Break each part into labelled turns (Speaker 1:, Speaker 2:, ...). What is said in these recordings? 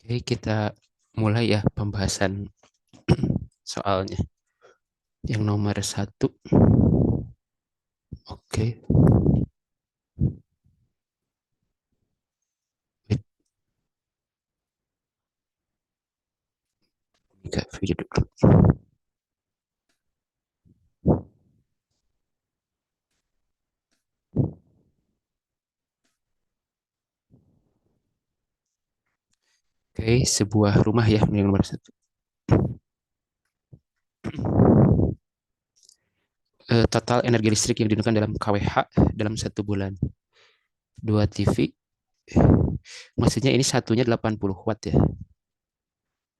Speaker 1: Oke, kita mulai ya pembahasan soalnya. Yang nomor 1. Oke. Wait, buka video dulu. Oke, sebuah rumah ya yang nomor 1. Total energi listrik yang digunakan dalam KWH dalam 1 bulan. 2 TV. Maksudnya ini satunya 80 watt ya.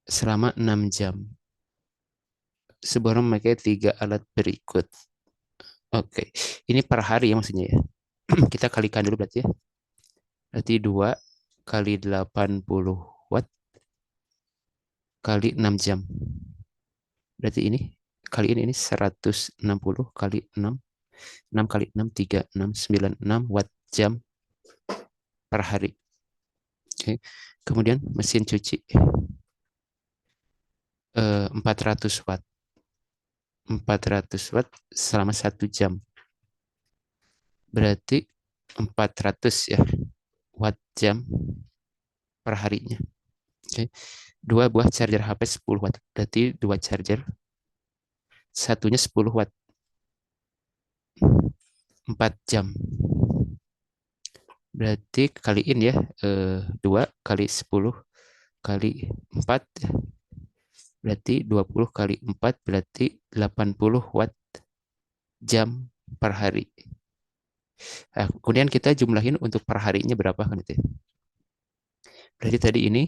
Speaker 1: Selama 6 jam. Sebuah rumah memakai 3 alat berikut. Oke, ini per hari ya maksudnya ya. Kita kalikan dulu berarti ya. Berarti 2 kali 80 watt kali 6 jam. Berarti ini kali ini 160 kali 6. 6 kali 6, 3696 watt jam per hari. Oke. Kemudian mesin cuci 400 watt. 400 watt selama 1 jam. Berarti 400 ya watt jam per harinya. Oke. 2 buah charger HP 10 watt. Berarti 2 charger. Satunya 10 watt. 4 jam. Berarti kaliin ya. 2 kali 10 kali 4 ya. Berarti 20 kali 4 berarti 80 watt jam per hari. Nah, kemudian kita jumlahin untuk per harinya berapa kan itu. Berarti tadi ini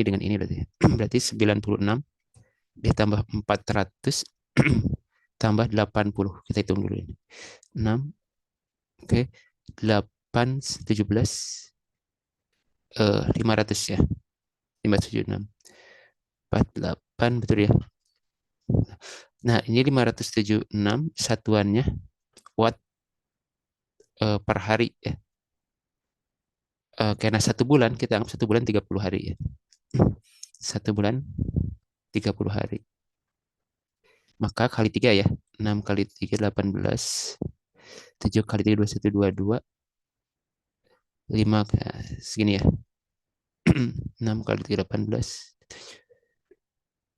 Speaker 1: dengan ini berarti. Berarti 96 ditambah 400 tambah 80. Kita hitung dulu ini. 6 oke. 8 17 500 ya. 576 48 betul ya. Nah, ini 576 satuannya watt per hari ya. Karena 1 bulan, kita anggap 1 bulan 30 hari ya. 1 bulan 30 hari. Maka kali 3 ya. 6 kali 3 18. 7 kali 3 21 22. 5 segini ya. 6 kali 3 18.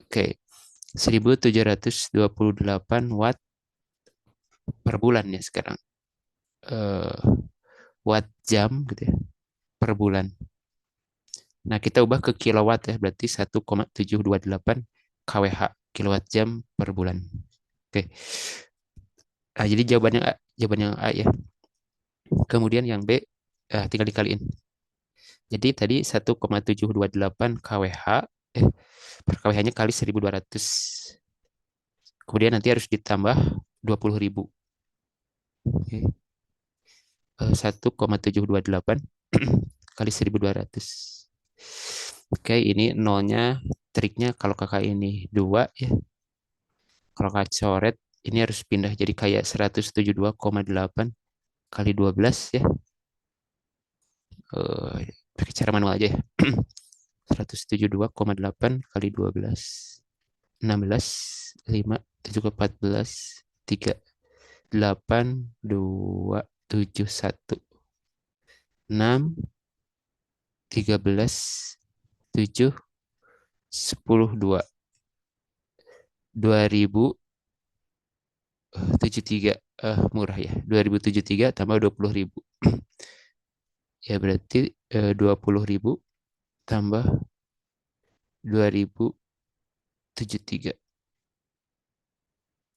Speaker 1: Oke. 1728 watt per bulan ya sekarang. Watt jam gitu ya per bulan. Nah, kita ubah ke kilowatt ya, berarti 1,728 kWh, kilowatt jam per bulan. Oke. Nah, jadi jawabannya A ya. Kemudian yang B tinggal dikaliin. Jadi tadi 1,728 kWh per kWh-nya kali 1.200. Kemudian nanti harus ditambah 20.000. Oke. 1,728 kali 1.200. Oke, ini nolnya triknya kalau kakak ini 2 ya. Kalau kakak coret ini harus pindah jadi kayak 172,8 kali 12 ya. Pakai cara manual aja ya. 172,8 kali 12. 16, 5, 7 ke 14, 3, 8, 2, 7, 1. 6, 13, 7, 10, 2. 2073 murah ya. 2073 tambah 20.000. Ya berarti 20.000 tambah 2073.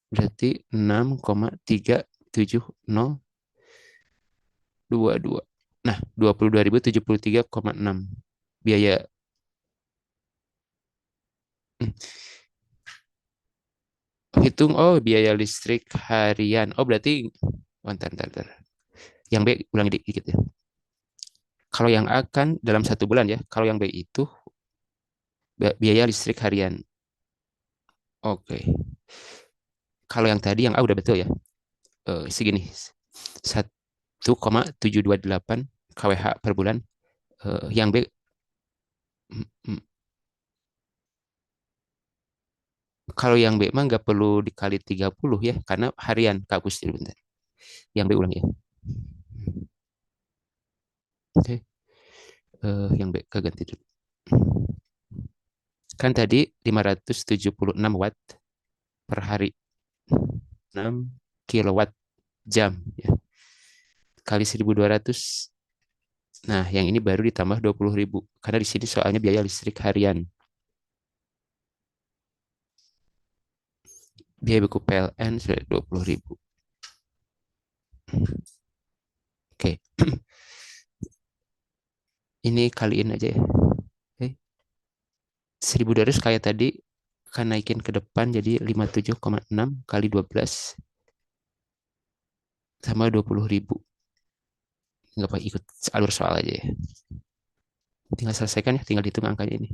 Speaker 1: Berarti 6,37022. Nah, 22.073,6 biaya. Hitung biaya listrik harian. Berarti bentar. Yang B ulang dikit ya. Kalau yang A kan dalam 1 bulan ya. Kalau yang B itu biaya listrik harian. Oke. Kalau yang tadi yang A udah betul ya. Segini. 1,728 kWh per bulan. Yang B Mm, mm. Kalau yang B mah nggak perlu dikali 30 ya, karena harian. Kak hapus dulu bentar. Yang B ulang ya. Oke, yang B keganti dulu. Kan tadi 576 watt per hari. 6 kilowatt jam ya. Kali 1.200. Nah, yang ini baru ditambah 20.000. Karena di sini soalnya biaya listrik harian. Biaya buku PLN sudah 20.000. Oke, ini kaliin aja ya. Oke. 1.200 kayak tadi akan naikin ke depan jadi 57,6 kali 12 sama 20.000. Nggak apa ikut alur soal aja ya. Tinggal selesaikan ya, tinggal hitung angkanya ini.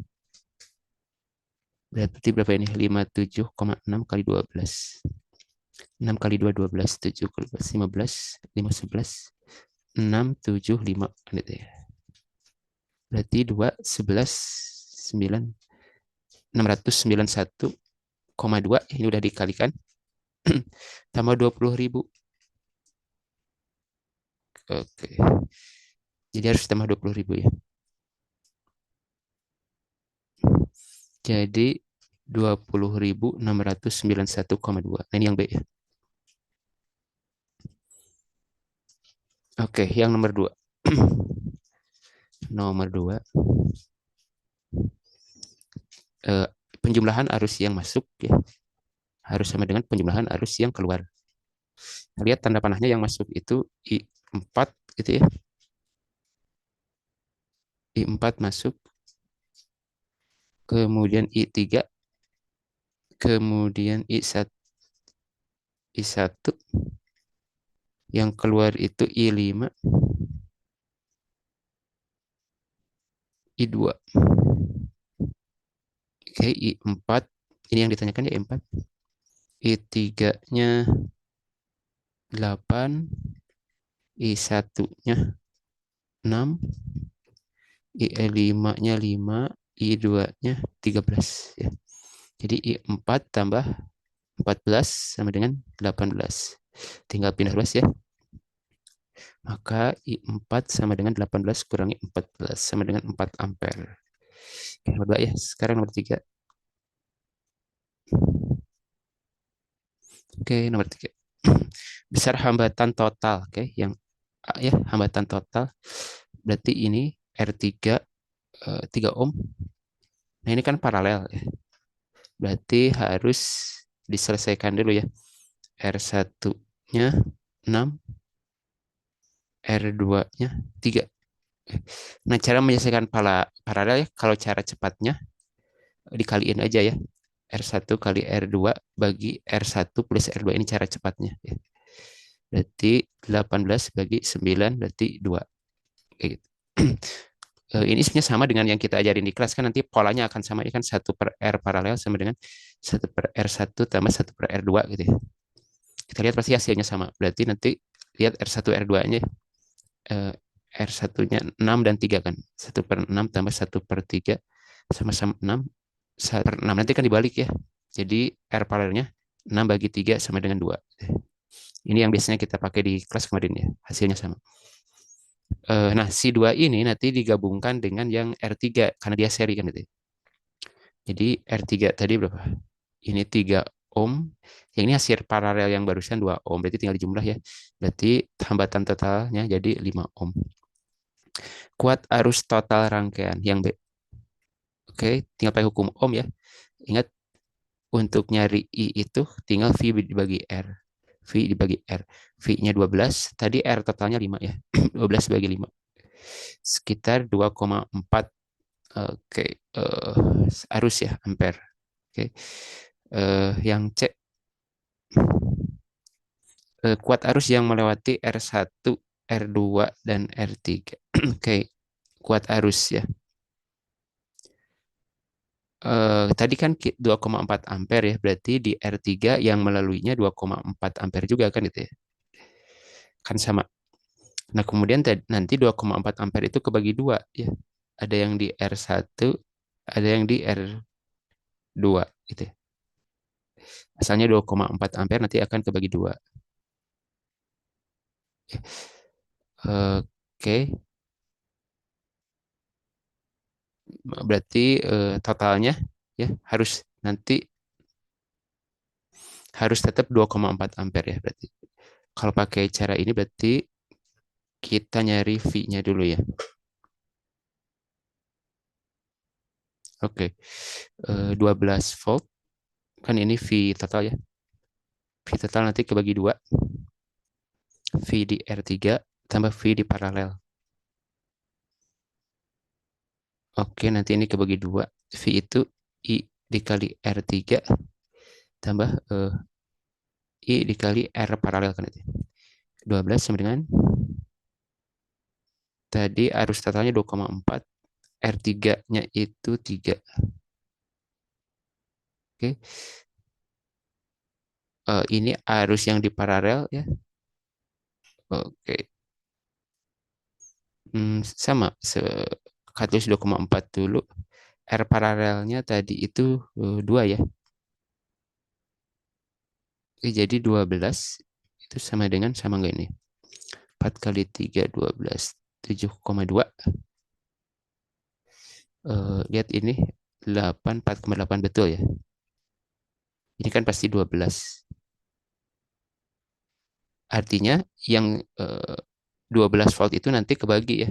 Speaker 1: Berarti berapa ini? 57,6 kali 12. 6 kali 2, 12. 7 kali 15. 5, 11. 6, 7, 5. Gitu ya. Berarti 2, 11, 9. 691,2. Ini udah dikalikan. Tambah 20.000. Oke. Jadi harus tambah 20.000 ya. Jadi 20.691,2. Nah, ini yang B ya. Oke, yang nomor 2. Nomor 2. Eh, penjumlahan arus yang masuk ya harus sama dengan penjumlahan arus yang keluar. Lihat tanda panahnya yang masuk itu I4 gitu ya. I4 masuk, kemudian I3, kemudian I1, I1 yang keluar itu I5, I2. Oke, I4 ini yang ditanyakan ya I4. I3-nya 8, I1-nya 6, I5-nya 5, I2-nya 13 ya. Jadi I4 tambah 14 sama dengan 18. Tinggal pindah ruas ya. Maka I4 sama dengan 18 kurangi 14 sama dengan 4 ampere. Oke, nomor 2 ya. Sekarang nomor 3. Oke, nomor 3. Besar hambatan total, oke, yang ya, hambatan total. Berarti ini R3 3 ohm. Nah, ini kan paralel ya. Berarti harus diselesaikan dulu ya. R1-nya 6, R2-nya 3. Nah, cara menyelesaikan paralel ya, kalau cara cepatnya dikaliin aja ya. R1 kali R2 bagi R1 plus R2 ini cara cepatnya ya. Berarti 18 bagi 9 berarti 2. Kayak gitu. Ini sebenarnya sama dengan yang kita ajarin di kelas kan nanti polanya akan sama ini kan 1 per R paralel sama dengan 1 per R1 tambah 1 per R2 gitu ya. Kita lihat pasti hasilnya sama. Berarti nanti lihat R1 R2-nya R1-nya 6 dan 3 kan. 1 per 6 tambah 1 per 3 sama-sama 6. 1 per 6 nanti kan dibalik ya. Jadi R paralelnya 6 bagi 3 sama dengan 2. Ini yang biasanya kita pakai di kelas kemarin ya. Hasilnya sama. Nah, si 2 ini nanti digabungkan dengan yang R3 karena dia seri kan itu. Jadi R3 tadi berapa? Ini 3 ohm. Yang ini hasil paralel yang barusan 2 ohm. Berarti tinggal dijumlah ya. Berarti hambatan totalnya jadi 5 ohm. Kuat arus total rangkaian yang B. Oke, tinggal pakai hukum ohm ya. Ingat untuk nyari I itu tinggal V dibagi R. V dibagi R. V-nya 12, tadi R totalnya 5 ya. 12 bagi 5. Sekitar 2,4 oke, arus ya, ampere. Oke. Yang C, kuat arus yang melewati R1, R2, dan R3. Oke, kuat arus ya. Tadi kan 2,4 ampere ya, berarti di R3 yang melaluinya 2,4 ampere juga kan itu ya. Kan sama. Nah, kemudian nanti 2,4 ampere itu kebagi 2 ya. ada yang di R1, ada yang di R2 gitu ya. Asalnya 2,4 ampere nanti akan kebagi dua. Oke, berarti totalnya ya nanti harus tetap 2,4 ampere ya berarti. Kalau pakai cara ini berarti kita nyari V-nya dulu ya. Oke, 12 volt kan ini V total ya. V total nanti kebagi dua. V di R3 tambah V di paralel. Oke, nanti ini kebagi dua. V itu I dikali R3 tambah I dikali R paralel kan itu. 12 sama dengan tadi arus totalnya 2,4, R3-nya itu 3. Oke. Ini arus yang di paralel ya. Oke. Sama katalis 2,4 dulu. R paralelnya tadi itu 2 ya. Oke, jadi 12 itu sama nggak ini? 4 kali 3, 12. 7,2. Lihat ini 8, 4,8 betul ya. Ini kan pasti 12. Artinya yang 12 volt itu nanti kebagi ya.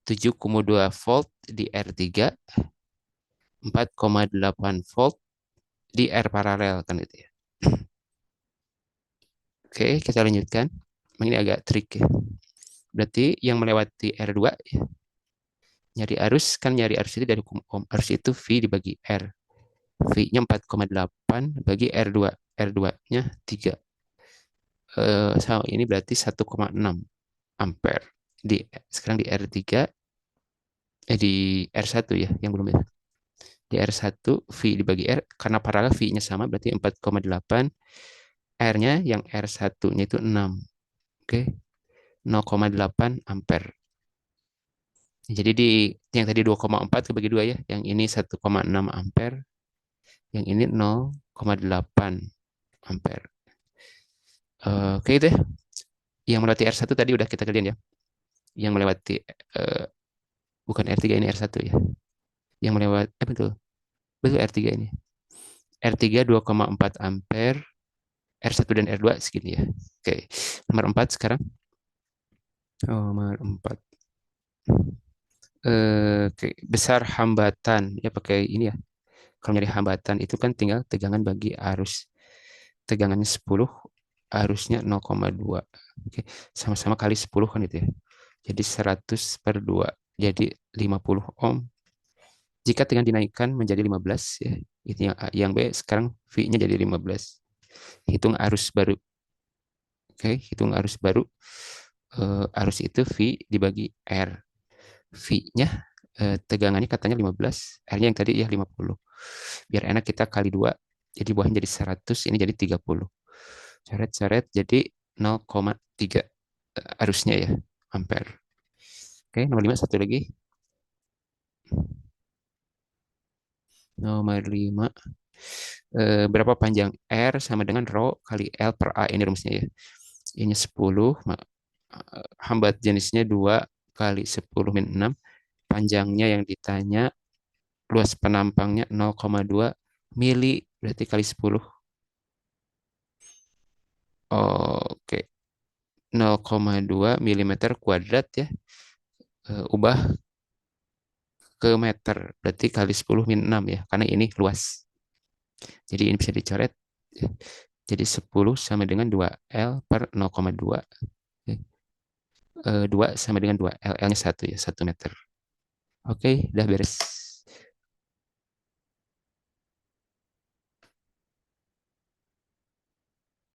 Speaker 1: 7,2 volt di R3, 4,8 volt di R paralel kan itu ya. Oke, kita lanjutkan. Ini agak trik ya. Berarti yang melewati R2 ya, nyari arus itu dari hukum Ohm. Arus itu V dibagi R. V-nya 4,8 bagi R2. R2-nya 3. Sama ini berarti 1,6 ampere. Sekarang di R3, di R1 ya, yang belum ya. Di R1, V dibagi R, karena paralel V-nya sama, berarti 4,8. R-nya yang R1-nya itu 6. Oke, 0,8 ampere. Jadi yang tadi 2,4 kebagi 2 ya, yang ini 1,6 ampere, yang ini 0,8 ampere. Oke itu ya. Yang melewati R1 tadi udah kita kalian ya. Yang melewati bukan R3 ini R1 ya. Yang melewati betul. Betul R3 ini. R3 2,4 ampere, R1 dan R2 segini ya. Oke. Nomor 4 sekarang. Nomor 4. Oke, besar hambatan ya pakai ini ya. Kalau nyari hambatan itu kan tinggal tegangan bagi arus. Tegangannya 10, arusnya 0,2. Oke, sama-sama kali 10 kan itu ya. Jadi 100 per 2. Jadi 50 ohm. Jika tegangan dinaikkan menjadi 15 ya. Itu yang B sekarang V-nya jadi 15. Hitung arus baru. Oke, hitung arus baru. Arus itu V dibagi R. V-nya tegangannya katanya 15, R-nya yang tadi ya 50. Biar enak kita kali 2, jadi buahnya jadi 100, ini jadi 30. Coret-coret jadi 0,3 arusnya ya, ampere. Oke, nomor 5 satu lagi. Nomor 5. Berapa panjang R sama dengan rho kali L per A, ini rumusnya ya. Ini 10, hambat jenisnya 2 kali 10 min 6. Panjangnya yang ditanya, luas penampangnya 0,2 mili, berarti kali 10. Oke, 0,2 milimeter kuadrat ya. Ubah ke meter, berarti kali 10 min 6 ya, karena ini luas. Jadi ini bisa dicoret. Jadi 10 sama dengan 2L per 0,2. 2 sama dengan 2L, L-nya 1 ya, 1 meter. Oke, udah beres.